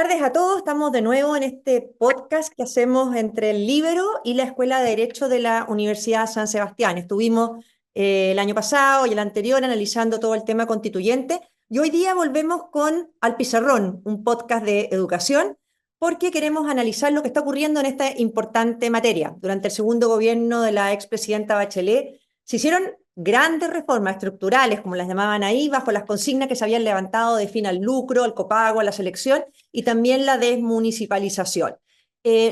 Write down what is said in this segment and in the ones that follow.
tardes a todos. Estamos de nuevo en este podcast que hacemos entre el Líbero y la Escuela de Derecho de la Universidad San Sebastián. Estuvimos el año pasado y el anterior analizando todo el tema constituyente y hoy día volvemos con Al Pizarrón, un podcast de educación, porque queremos analizar lo que está ocurriendo en esta importante materia. Durante el segundo gobierno de la expresidenta Bachelet se hicieron grandes reformas estructurales, como las llamaban ahí, bajo las consignas que se habían levantado de fin al lucro, al copago, a la selección y también la desmunicipalización.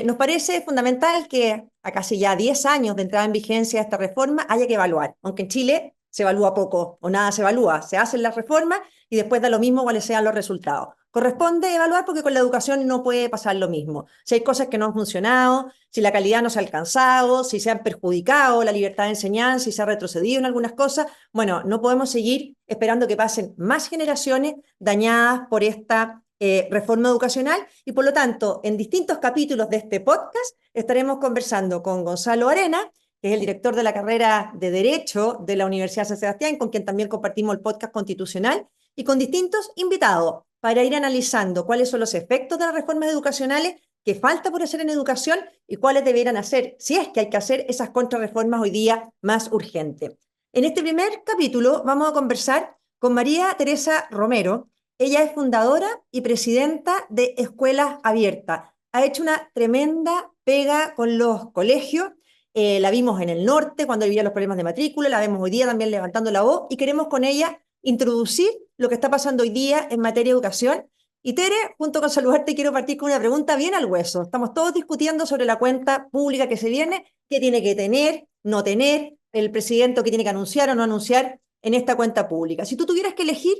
Nos parece fundamental que a casi ya 10 años de entrada en vigencia de esta reforma haya que evaluar, aunque en Chile se evalúa poco o nada se evalúa, se hacen las reformas y después da lo mismo cuáles sean los resultados. Corresponde evaluar porque con la educación no puede pasar lo mismo. Si hay cosas que no han funcionado, si la calidad no se ha alcanzado, si se han perjudicado la libertad de enseñanza, si se ha retrocedido en algunas cosas, bueno, no podemos seguir esperando que pasen más generaciones dañadas por esta reforma educacional y por lo tanto, en distintos capítulos de este podcast estaremos conversando con Gonzalo Arena, que es el director de la carrera de Derecho de la Universidad San Sebastián, con quien también compartimos el podcast constitucional, y con distintos invitados para ir analizando cuáles son los efectos de las reformas educacionales, qué falta por hacer en educación y cuáles deberían hacer, si es que hay que hacer esas contrarreformas hoy día más urgentes. En este primer capítulo vamos a conversar con María Teresa Romero. Ella es fundadora y presidenta de Escuelas Abiertas. Ha hecho una tremenda pega con los colegios. La vimos en el norte cuando había los problemas de matrícula, la vemos hoy día también levantando la voz y queremos con ella introducir lo que está pasando hoy día en materia de educación. Y Tere, junto con saludarte, quiero partir con una pregunta bien al hueso. Estamos todos discutiendo sobre la cuenta pública que se viene, qué tiene que tener, no tener, el presidente, qué tiene que anunciar o no anunciar en esta cuenta pública. Si tú tuvieras que elegir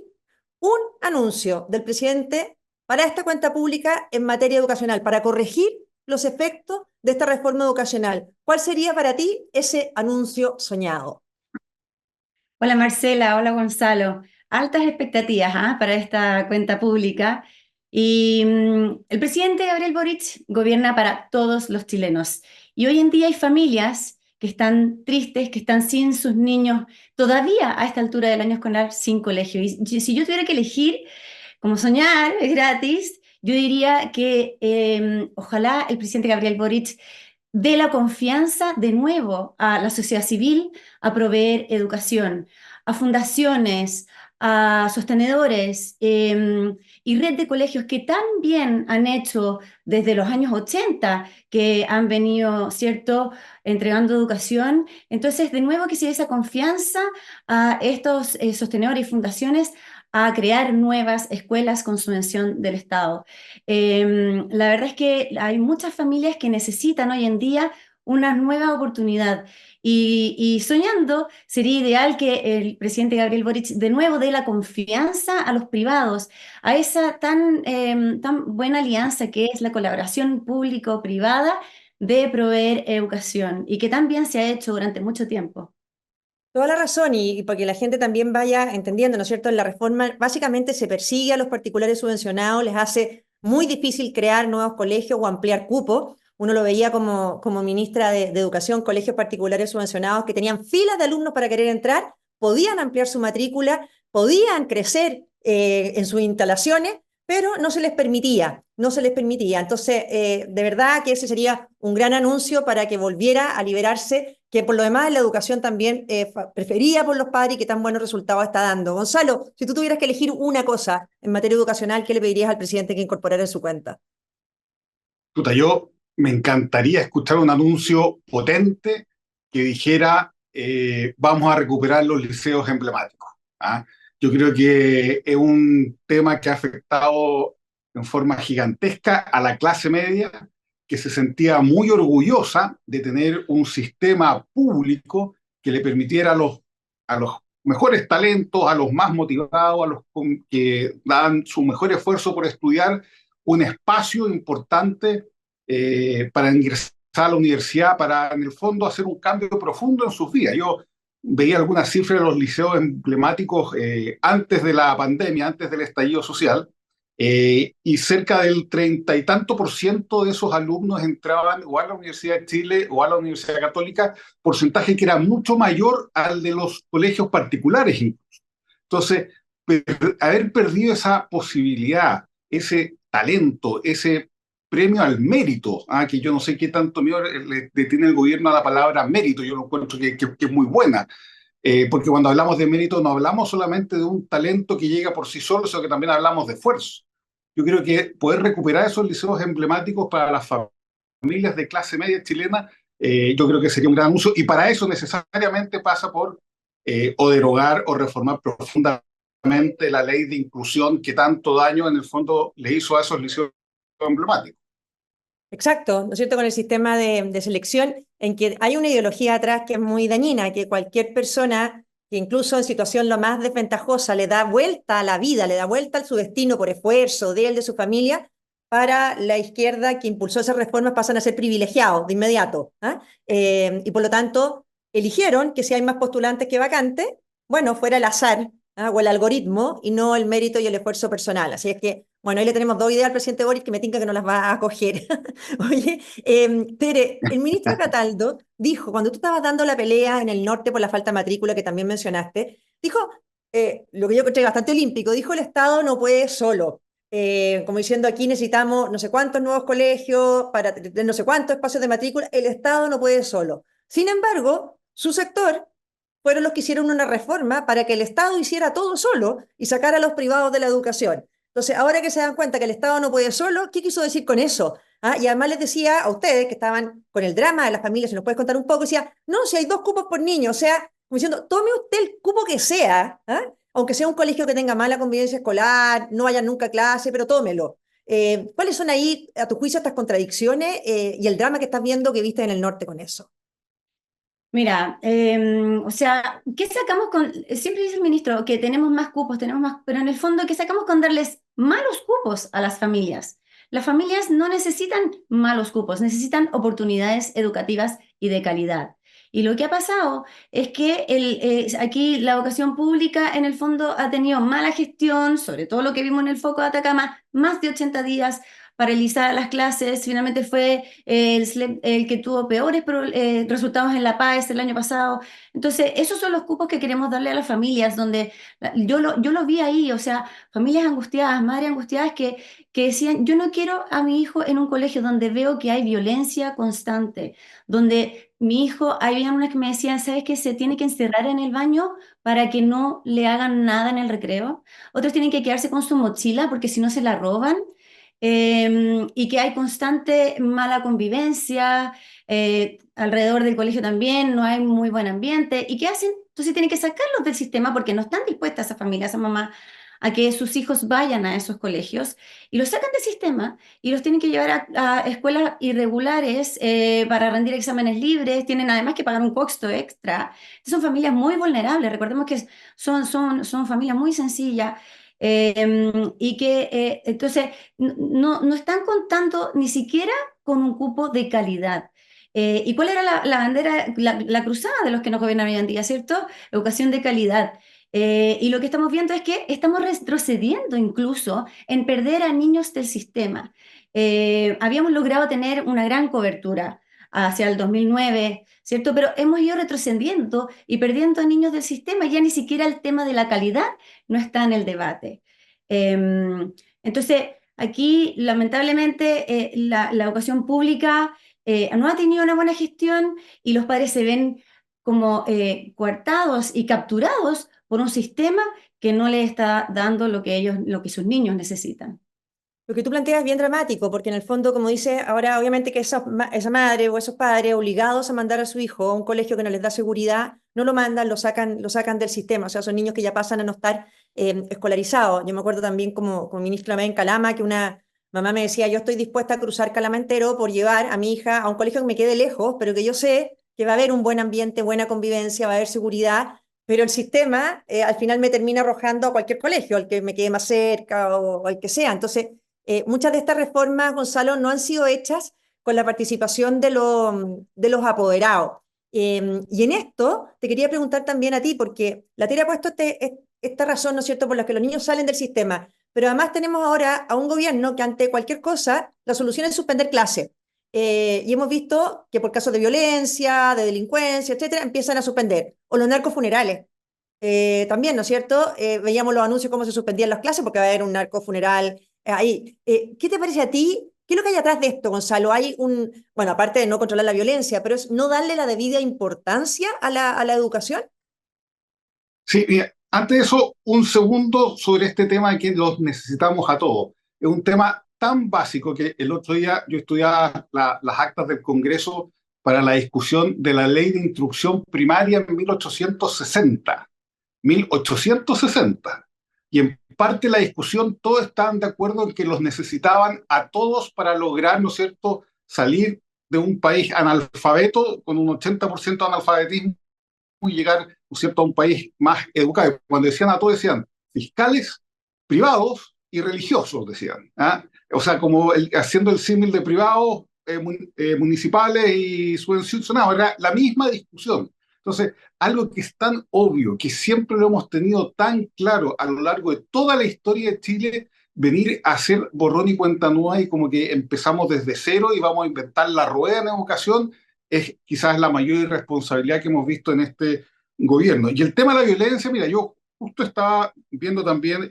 un anuncio del presidente para esta cuenta pública en materia educacional, para corregir los efectos de esta reforma educacional, ¿cuál sería para ti ese anuncio soñado? Hola Marcela, hola Gonzalo. Altas expectativas, para esta cuenta pública. El presidente Gabriel Boric gobierna para todos los chilenos. Y hoy en día hay familias que están tristes, que están sin sus niños todavía a esta altura del año escolar sin colegio. Si yo tuviera que elegir, como soñar es gratis, yo diría que ojalá el presidente Gabriel Boric dé la confianza de nuevo a la sociedad civil a proveer educación, a fundaciones, a sostenedores y red de colegios que tan bien han hecho desde los años 80 que han venido, ¿cierto?, entregando educación. Entonces, de nuevo que se dé esa confianza a estos sostenedores y fundaciones a crear nuevas escuelas con subvención del Estado. La verdad es que hay muchas familias que necesitan hoy en día una nueva oportunidad y soñando sería ideal que el presidente Gabriel Boric de nuevo dé la confianza a los privados, a esa tan buena alianza que es la colaboración público-privada de proveer educación y que también se ha hecho durante mucho tiempo. Toda la razón, y porque la gente también vaya entendiendo, ¿no es cierto? En la reforma básicamente se persigue a los particulares subvencionados, les hace muy difícil crear nuevos colegios o ampliar cupos. Uno lo veía como ministra de Educación, colegios particulares subvencionados que tenían filas de alumnos para querer entrar, podían ampliar su matrícula, podían crecer en sus instalaciones, pero no se les permitía, no se les permitía. Entonces, de verdad que ese sería un gran anuncio para que volviera a liberarse, que por lo demás la educación también preferida por los padres y que tan buenos resultados está dando. Gonzalo, si tú tuvieras que elegir una cosa en materia educacional, ¿qué le pedirías al presidente que incorporara en su cuenta? Puta, yo me encantaría escuchar un anuncio potente que dijera vamos a recuperar los liceos emblemáticos. ¿Ah? Yo creo que es un tema que ha afectado en forma gigantesca a la clase media, que se sentía muy orgullosa de tener un sistema público que le permitiera a los mejores talentos, a los más motivados, que dan su mejor esfuerzo por estudiar, un espacio importante para ingresar a la universidad, para en el fondo hacer un cambio profundo en sus vidas. Yo veía algunas cifras de los liceos emblemáticos antes de la pandemia, antes del estallido social, y cerca del 30 y tanto por ciento de esos alumnos entraban o a la Universidad de Chile o a la Universidad Católica, porcentaje que era mucho mayor al de los colegios particulares incluso. Entonces, haber perdido esa posibilidad, ese talento, ese premio al mérito, que yo no sé qué tanto miedo le tiene el gobierno a la palabra mérito, yo lo encuentro que es muy buena, porque cuando hablamos de mérito no hablamos solamente de un talento que llega por sí solo, sino que también hablamos de esfuerzo. Yo creo que poder recuperar esos liceos emblemáticos para las familias de clase media chilena, yo creo que sería un gran uso, y para eso necesariamente pasa por o derogar o reformar profundamente la ley de inclusión que tanto daño en el fondo le hizo a esos liceos emblemáticos. Exacto, ¿no es cierto? Con el sistema de selección, en que hay una ideología atrás que es muy dañina, que cualquier persona que incluso en situación lo más desventajosa le da vuelta a la vida, le da vuelta a su destino por esfuerzo de él, de su familia, para la izquierda que impulsó esas reformas pasan a ser privilegiados de inmediato. Y por lo tanto, eligieron que si hay más postulantes que vacantes, bueno, fuera el azar, o el algoritmo y no el mérito y el esfuerzo personal. Así es que, bueno, ahí le tenemos dos ideas al presidente Boric que me tinca que no las va a acoger. Oye, Tere, el ministro Cataldo dijo, cuando tú estabas dando la pelea en el norte por la falta de matrícula que también mencionaste, dijo, lo que yo encontré bastante olímpico, dijo el Estado no puede solo. Como diciendo aquí necesitamos no sé cuántos nuevos colegios para tener no sé cuántos espacios de matrícula, el Estado no puede solo. Sin embargo, su sector fueron los que hicieron una reforma para que el Estado hiciera todo solo y sacara a los privados de la educación. Entonces, ahora que se dan cuenta que el Estado no puede solo, ¿qué quiso decir con eso? Y además les decía a ustedes que estaban con el drama de las familias, si nos puedes contar un poco, decía, no, si hay 2 cupos por niño, o sea, como diciendo, tome usted el cupo que sea, aunque sea un colegio que tenga mala convivencia escolar, no vaya nunca a clase, pero tómelo. ¿Cuáles son ahí, a tu juicio, estas contradicciones y el drama que estás viendo que viste en el norte con eso? Mira, o sea, ¿qué sacamos con...? Siempre dice el ministro que tenemos más, pero en el fondo, ¿qué sacamos con darles malos cupos a las familias? Las familias no necesitan malos cupos, necesitan oportunidades educativas y de calidad. Y lo que ha pasado es que aquí la educación pública en el fondo ha tenido mala gestión, sobre todo lo que vimos en el foco de Atacama, más de 80 días paralizar las clases. Finalmente fue el que tuvo peores resultados en la PAES el año pasado. Entonces, esos son los cupos que queremos darle a las familias, donde yo lo vi ahí, o sea, familias angustiadas, madres angustiadas que decían, yo no quiero a mi hijo en un colegio donde veo que hay violencia constante, donde mi hijo, había unas que me decían, ¿sabes qué? Se tiene que encerrar en el baño para que no le hagan nada en el recreo. Otros tienen que quedarse con su mochila porque si no se la roban, y que hay constante mala convivencia, alrededor del colegio también no hay muy buen ambiente. ¿Y qué hacen? Entonces tienen que sacarlos del sistema porque no están dispuestas esas familias, esas mamás, a que sus hijos vayan a esos colegios y los sacan del sistema y los tienen que llevar a escuelas irregulares para rendir exámenes libres, tienen además que pagar un costo extra. Son familias muy vulnerables, recordemos que son familias muy sencillas. Y que entonces no están contando ni siquiera con un cupo de calidad. ¿Y cuál era la bandera, la cruzada de los que nos gobiernan hoy en día, cierto? Educación de calidad. Y lo que estamos viendo es que estamos retrocediendo incluso en perder a niños del sistema. Habíamos logrado tener una gran cobertura hacia el 2009, ¿cierto? Pero hemos ido retrocediendo y perdiendo a niños del sistema. Ya ni siquiera el tema de la calidad no está en el debate. Entonces, aquí lamentablemente la educación pública no ha tenido una buena gestión y los padres se ven como coartados y capturados por un sistema que no les está dando lo que sus niños necesitan. Lo que tú planteas es bien dramático, porque en el fondo, como dice, ahora obviamente que esa madre o esos padres obligados a mandar a su hijo a un colegio que no les da seguridad, no lo mandan, lo sacan del sistema. O sea, son niños que ya pasan a no estar escolarizados. Yo me acuerdo también como ministra en Calama, que una mamá me decía, yo estoy dispuesta a cruzar Calama entero por llevar a mi hija a un colegio que me quede lejos, pero que yo sé que va a haber un buen ambiente, buena convivencia, va a haber seguridad, pero el sistema al final me termina arrojando a cualquier colegio, al que me quede más cerca o al que sea. Entonces, muchas de estas reformas, Gonzalo, no han sido hechas con la participación de los apoderados. Y en esto te quería preguntar también a ti, porque la TER ha puesto esta razón, ¿no es cierto?, por la que los niños salen del sistema, pero además tenemos ahora a un gobierno que ante cualquier cosa, la solución es suspender clases. Y hemos visto que por casos de violencia, de delincuencia, etcétera, empiezan a suspender. O los narcofunerales. También, ¿no es cierto? Veíamos los anuncios cómo se suspendían las clases porque va a haber un narcofuneral ahí. ¿Qué te parece a ti? ¿Qué es lo que hay atrás de esto, Gonzalo? Hay bueno, aparte de no controlar la violencia, pero es no darle la debida importancia a la educación. Sí, mira, antes de eso, un segundo sobre este tema de que los necesitamos a todos. Es un tema tan básico que el otro día yo estudiaba las actas del Congreso para la discusión de la ley de instrucción primaria en 1860. 1860. Y en parte la discusión, todos estaban de acuerdo en que los necesitaban a todos para lograr, ¿no es cierto?, salir de un país analfabeto, con un 80% de analfabetismo, y llegar, ¿no es cierto?, a un país más educado. Cuando decían a todos, decían fiscales, privados y religiosos, decían. ¿Ah? O sea, como haciendo el símil de privados, municipales y subvencionados. Era la misma discusión. Entonces, algo que es tan obvio, que siempre lo hemos tenido tan claro a lo largo de toda la historia de Chile, venir a hacer borrón y cuenta nueva y como que empezamos desde cero y vamos a inventar la rueda en educación, es quizás la mayor irresponsabilidad que hemos visto en este gobierno. Y el tema de la violencia, mira, yo justo estaba viendo también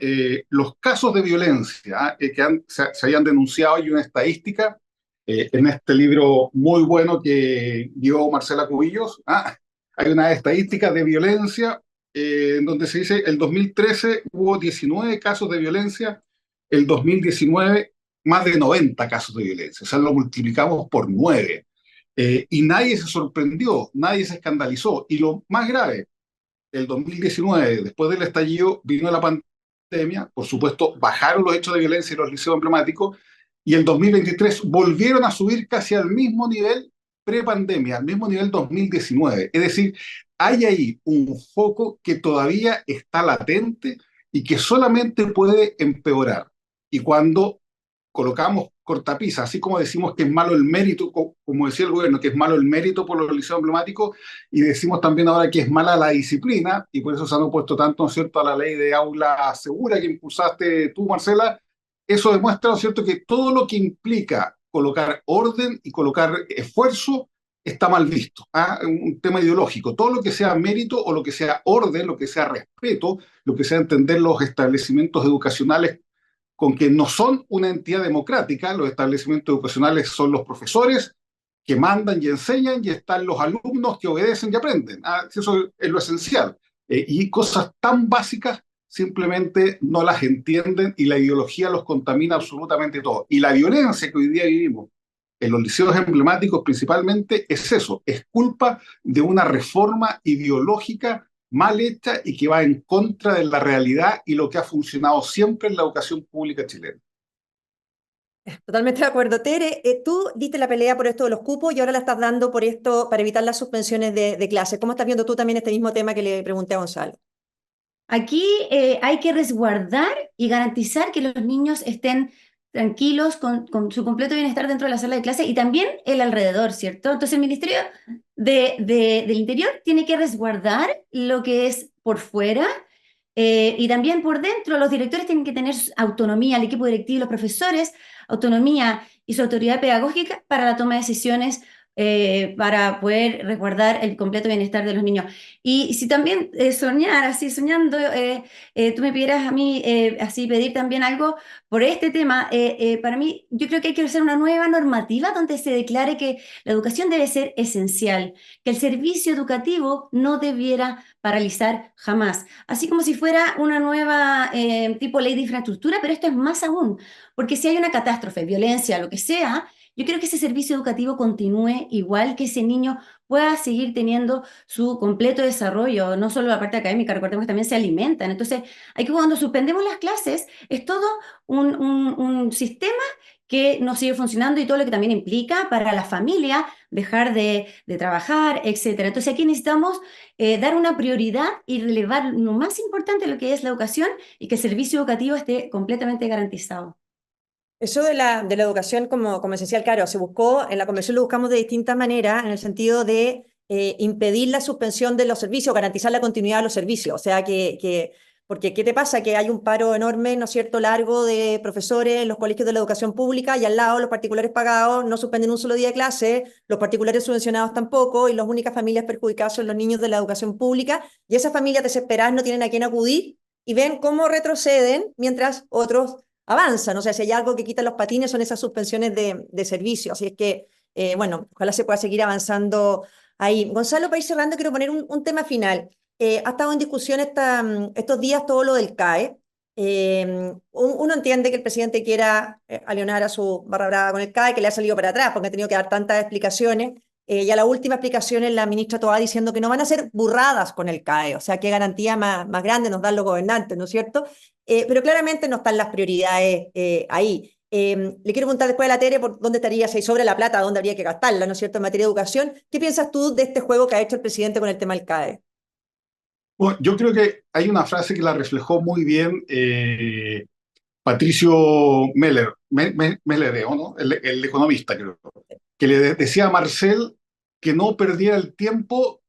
los casos de violencia que se habían denunciado y una estadística en este libro muy bueno que dio Marcela Cubillos. Hay una estadística de violencia en donde se dice el 2013 hubo 19 casos de violencia, el 2019 más de 90 casos de violencia, o sea, lo multiplicamos por 9. Y nadie se sorprendió, nadie se escandalizó. Y lo más grave, el 2019, después del estallido, vino la pandemia, por supuesto, bajaron los hechos de violencia en los liceos emblemáticos, y el 2023 volvieron a subir casi al mismo nivel pre-pandemia, al mismo nivel 2019. Es decir, hay ahí un foco que todavía está latente y que solamente puede empeorar. Y cuando colocamos cortapisas, así como decimos que es malo el mérito, como decía el gobierno, que es malo el mérito por los liceos emblemáticos, y decimos también ahora que es mala la disciplina, y por eso se han opuesto tanto, ¿no es cierto?, a la ley de aula segura que impulsaste tú, Marcela. Eso demuestra, ¿no es cierto?, que todo lo que implica colocar orden y colocar esfuerzo está mal visto. Un tema ideológico. Todo lo que sea mérito o lo que sea orden, lo que sea respeto, lo que sea entender los establecimientos educacionales con que no son una entidad democrática. Los establecimientos educacionales son los profesores que mandan y enseñan, y están los alumnos que obedecen y aprenden. Eso es lo esencial. Y cosas tan básicas simplemente no las entienden, y la ideología los contamina absolutamente todo. Y la violencia que hoy día vivimos en los liceos emblemáticos principalmente es eso, es culpa de una reforma ideológica mal hecha y que va en contra de la realidad y lo que ha funcionado siempre en la educación pública chilena. Totalmente de acuerdo. Tere, tú diste la pelea por esto de los cupos y ahora la estás dando por esto para evitar las suspensiones de clase. ¿Cómo estás viendo tú también este mismo tema que le pregunté a Gonzalo? Aquí hay que resguardar y garantizar que los niños estén tranquilos con su completo bienestar dentro de la sala de clase y también el alrededor, ¿cierto? Entonces el Ministerio del Interior tiene que resguardar lo que es por fuera y también por dentro. Los directores tienen que tener autonomía, el equipo directivo y los profesores, autonomía y su autoridad pedagógica para la toma de decisiones para poder resguardar el completo bienestar de los niños. Y si también soñar, así soñando, tú me pidieras a mí así pedir también algo por este tema, para mí yo creo que hay que hacer una nueva normativa donde se declare que la educación debe ser esencial, que el servicio educativo no debiera paralizar jamás, así como si fuera una nueva tipo ley de infraestructura, pero esto es más aún, porque si hay una catástrofe, violencia, lo que sea, yo creo que ese servicio educativo continúe igual, que ese niño pueda seguir teniendo su completo desarrollo, no solo la parte académica, recordemos que también se alimentan. Entonces, hay que cuando suspendemos las clases, es todo un sistema que no sigue funcionando y todo lo que también implica para la familia dejar de trabajar, etcétera. Entonces, aquí necesitamos dar una prioridad y relevar lo más importante, lo que es la educación, y que el servicio educativo esté completamente garantizado. Eso de la educación como esencial, claro, se buscó, en la convención lo buscamos de distintas maneras, en el sentido de impedir la suspensión de los servicios, garantizar la continuidad de los servicios. O sea, porque ¿qué te pasa? Que hay un paro enorme, ¿no es cierto?, largo de profesores en los colegios de la educación pública, y al lado los particulares pagados no suspenden un solo día de clase, los particulares subvencionados tampoco, y las únicas familias perjudicadas son los niños de la educación pública, y esas familias desesperadas no tienen a quién acudir y ven cómo retroceden mientras otros avanzan. O sea, si hay algo que quita los patines son esas suspensiones de servicio. Así es que, bueno, ojalá se pueda seguir avanzando ahí. Gonzalo, para ir cerrando, quiero poner un tema final. Ha estado en discusión estos días todo lo del CAE. Uno entiende que el presidente quiera alionar a su barra brava con el CAE, que le ha salido para atrás porque ha tenido que dar tantas explicaciones. Y a la última explicación es la ministra Toá diciendo que no van a ser burradas con el CAE, o sea, qué garantía más grande nos dan los gobernantes, ¿no es cierto? Pero claramente no están las prioridades ahí. Le quiero preguntar después a la Tere por dónde estaría, si sobra la plata, dónde habría que gastarla, ¿no es cierto?, en materia de educación. ¿Qué piensas tú de este juego que ha hecho el presidente con el tema del CAE? Bueno, yo creo que hay una frase que la reflejó muy bien Patricio Mellereo, ¿no? El economista, creo, que le decía a Marcel que no perdiera el tiempo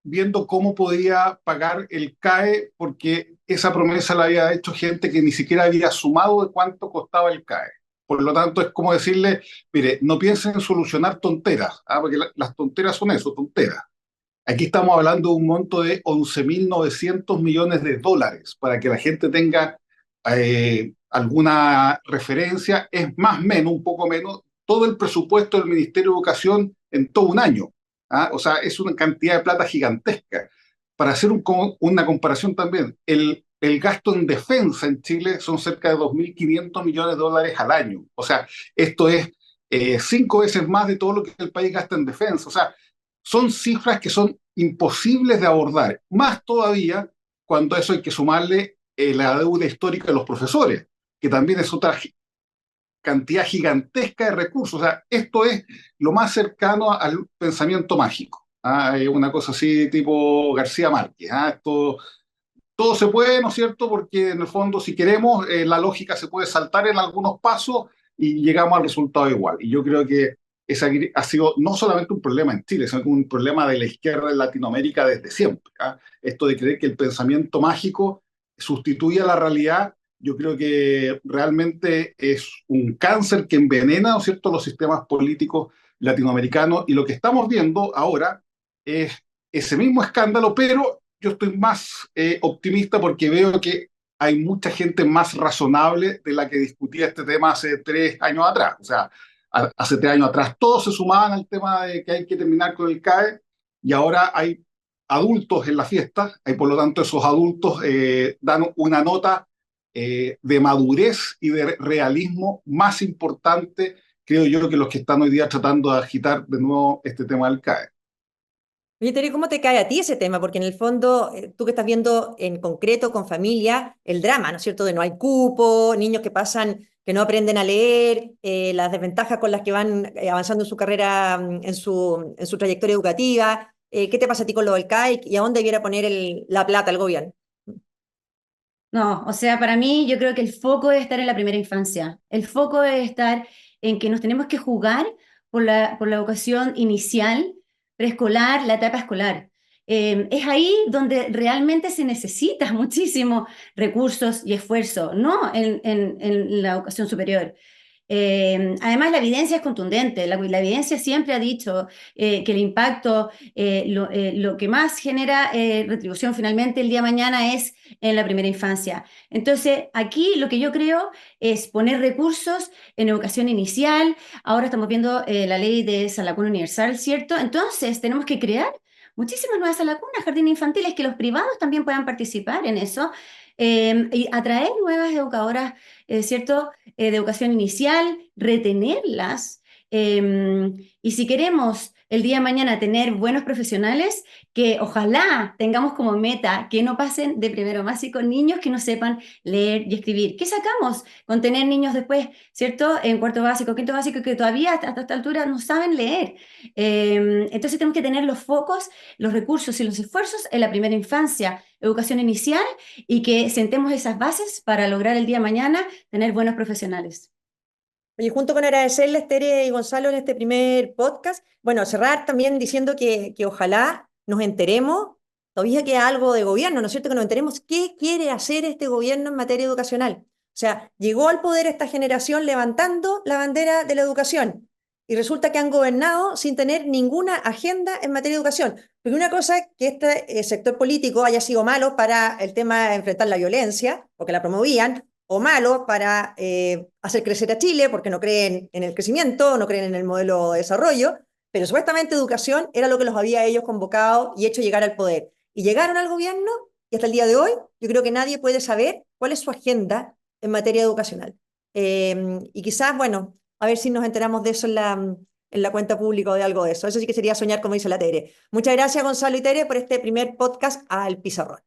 viendo cómo podía pagar el CAE, porque esa promesa la había hecho gente que ni siquiera había sumado de cuánto costaba el CAE. Por lo tanto, es como decirle, mire, no piensen en solucionar tonteras, porque las tonteras son eso, tonteras. Aquí estamos hablando de un monto de 11.900 millones de dólares para que la gente tenga alguna referencia. Es más o menos, un poco menos, todo el presupuesto del Ministerio de Educación en todo un año. ¿Ah? O sea, es una cantidad de plata gigantesca. Para hacer una comparación también, el gasto en defensa en Chile son cerca de 2.500 millones de dólares al año. O sea, esto es 5 veces más de todo lo que el país gasta en defensa. O sea, son cifras que son imposibles de abordar, más todavía cuando a eso hay que sumarle la deuda histórica de los profesores, que también es otra cantidad gigantesca de recursos. O sea, esto es lo más cercano al pensamiento mágico. ¿Ah? Una cosa así tipo García Márquez. ¿Ah? Esto, todo se puede, ¿no es cierto? Porque en el fondo, si queremos, la lógica se puede saltar en algunos pasos y llegamos al resultado igual. Y yo creo que esa ha sido no solamente un problema en Chile, sino un problema de la izquierda en Latinoamérica desde siempre. ¿Ah? Esto de creer que el pensamiento mágico sustituye a la realidad, yo creo que realmente es un cáncer que envenena, ¿no es cierto?, los sistemas políticos latinoamericanos. Y lo que estamos viendo ahora es ese mismo escándalo, pero yo estoy más optimista porque veo que hay mucha gente más razonable de la que discutía este tema hace 3 años atrás. O sea, hace 3 años atrás todos se sumaban al tema de que hay que terminar con el CAE y ahora hay adultos en la fiesta y por lo tanto esos adultos dan una nota de madurez y de realismo más importante, creo yo, que los que están hoy día tratando de agitar de nuevo este tema del CAE. Oye, Tere, ¿cómo te cae a ti ese tema? Porque en el fondo, tú que estás viendo en concreto con familia el drama, ¿no es cierto? De no hay cupo, niños que pasan, que no aprenden a leer, las desventajas con las que van avanzando en su carrera, en su trayectoria educativa. ¿Qué te pasa a ti con lo del CAIC y a dónde debiera poner la plata el gobierno? No, o sea, para mí yo creo que el foco debe estar en la primera infancia. El foco debe estar en que nos tenemos que jugar por la educación inicial, preescolar, la etapa escolar. Es ahí donde realmente se necesita muchísimo recursos y esfuerzo, no en la educación superior. Además, la evidencia es contundente. La evidencia siempre ha dicho que el impacto, lo que más genera retribución finalmente el día de mañana es en la primera infancia. Entonces, aquí lo que yo creo es poner recursos en educación inicial. Ahora estamos viendo la ley de Salacuna Universal, ¿cierto? Entonces, tenemos que crear muchísimas nuevas salacunas, jardines infantiles, que los privados también puedan participar en eso. Y atraer nuevas educadoras, ¿cierto? De educación inicial, retenerlas. Y si queremos el día de mañana tener buenos profesionales, que ojalá tengamos como meta que no pasen de primero básico niños que no sepan leer y escribir. ¿Qué sacamos con tener niños después, ¿cierto? En cuarto básico, quinto básico, que todavía hasta esta altura no saben leer. Entonces tenemos que tener los focos, los recursos y los esfuerzos en la primera infancia, educación inicial, y que sentemos esas bases para lograr el día de mañana tener buenos profesionales. Oye, junto con agradecerles, Tere y Gonzalo, en este primer podcast, bueno, cerrar también diciendo que ojalá nos enteremos, todavía queda algo de gobierno, ¿no es cierto? Que nos enteremos qué quiere hacer este gobierno en materia educacional. O sea, llegó al poder esta generación levantando la bandera de la educación y resulta que han gobernado sin tener ninguna agenda en materia de educación. Porque una cosa es que este sector político haya sido malo para el tema de enfrentar la violencia, o que la promovían, o malo para hacer crecer a Chile, porque no creen en el crecimiento, no creen en el modelo de desarrollo, pero supuestamente educación era lo que los había ellos convocado y hecho llegar al poder. Y llegaron al gobierno y hasta el día de hoy yo creo que nadie puede saber cuál es su agenda en materia educacional. Y quizás, bueno, a ver si nos enteramos de eso en la cuenta pública o de algo de eso. Eso sí que sería soñar, como dice la Tere. Muchas gracias, Gonzalo y Tere, por este primer podcast al Pizarrón.